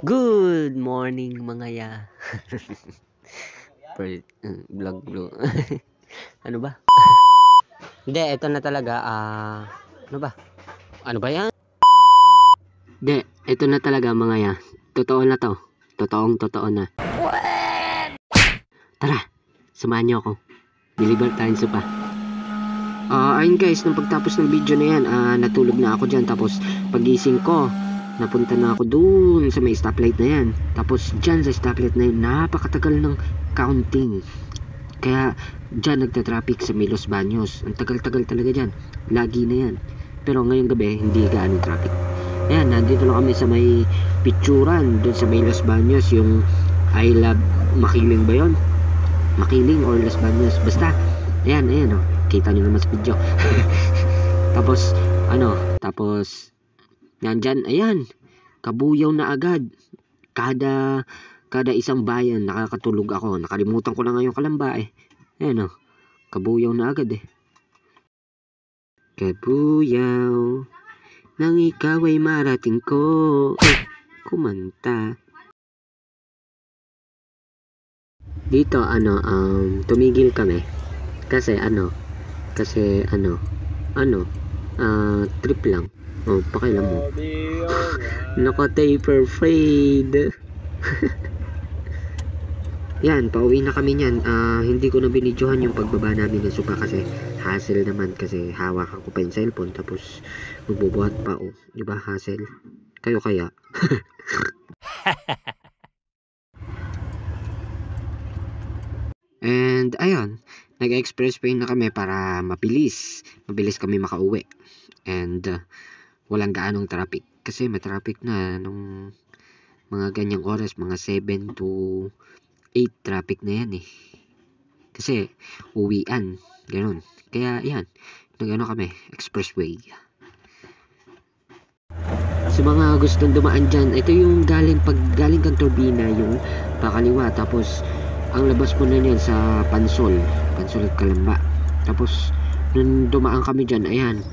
Good morning mga ya. Vlog blue. Ano ba? Hindi, ito na talaga. Ano ba? Ano ba yan? Hindi, ito na talaga mga ya. Totoo na to. Totoo na. Tara, samahan niyo ako. Deliver tayo sa pa. Ayun guys, nung pagtapos ng video na yan, natulog na ako dyan. Tapos pagising ko, napunta na ako dun sa may stoplight na yan. Tapos dyan sa stoplight na yan, napakatagal ng counting. Kaya dyan nagta-traffic sa may Los Baños. Ang tagal-tagal talaga dyan. Lagi na yan. Pero ngayong gabi, hindi gaano traffic. Ayan, nandito na kami sa may picturan. Dun sa may Los Baños, yung I love Makiling ba yun? Makiling or Los Baños. Basta, ayan oh. Kita nyo naman sa video. Tapos nandyan, ayan, kabuyaw na agad. Kada isang bayan, nakakatulog ako. Nakalimutan ko na ngayong Kalamba eh. Ayan o, kabuyaw na agad eh. Kabuyaw, nang ikaw ay marating ko. Kumanta. Dito, tumigil kami. Kasi trip lang. Pakialam mo. Naka-taper fade. Yan, pauwi na kami niyan. Hindi ko na binidyohan yung pagbaba namin ng supa kasi hassle naman kasi hawak ako pa yung cellphone tapos magbubuhat pa diba hassle? Kayo kaya? And ayun, nag-expressway na kami para mabilis kami makauwi. And walang gaanong traffic kasi may traffic na nung mga ganyang oras, mga 7 to 8 traffic na yan eh. Kasi uwian, ganun. Kaya yan, kami, expressway. Sa mga gustong dumaan dyan, ito yung galing kang Turbina, yung pakaliwa, tapos ang labas mo na yan sa Pansol at Kalamba. Tapos nung dumaan kami dyan, ayan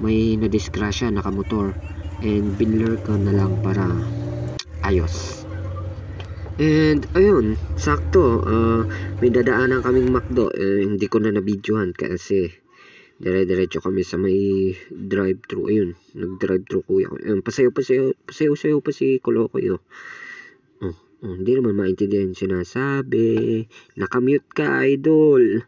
may nadisgrasya, nakamotor, and binler ko na lang para ayos. And ayun, sakto, may dadaanan kaming McDo. Hindi ko na nabidyohan kasi dire-diretso kami sa may drive-thru. Ayun, nag-drive-thru kuya ko. Ayun, pasayaw pa si Kolokoy. Hindi naman maintindihan yung sinasabi. Nakamute ka, idol.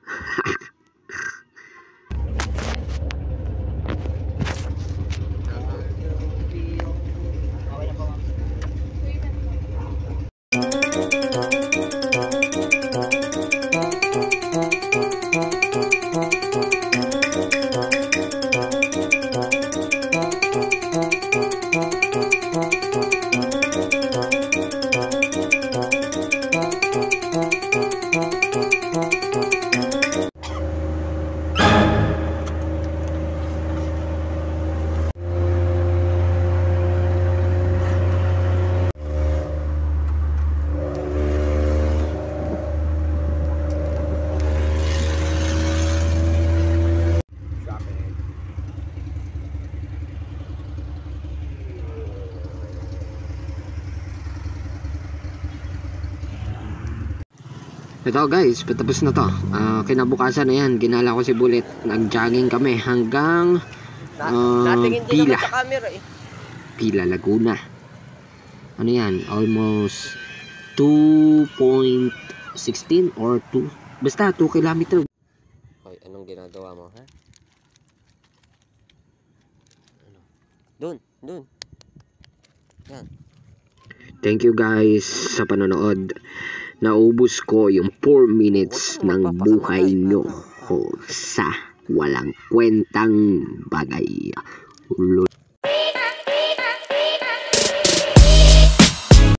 Ito guys, patapos na to. Kinabukasan na yan, ginala ko si Bullet. Nag-jogging kami hanggang Pila, Laguna. Ano yan? Almost 2.16 or 2. Basta 2 kilometer. Hoy, anong ginagawa mo, ha? Doon. Yan. Thank you guys sa panonood. Naubos ko yung 4 minutes ng buhay nyo sa walang kwentang bagay.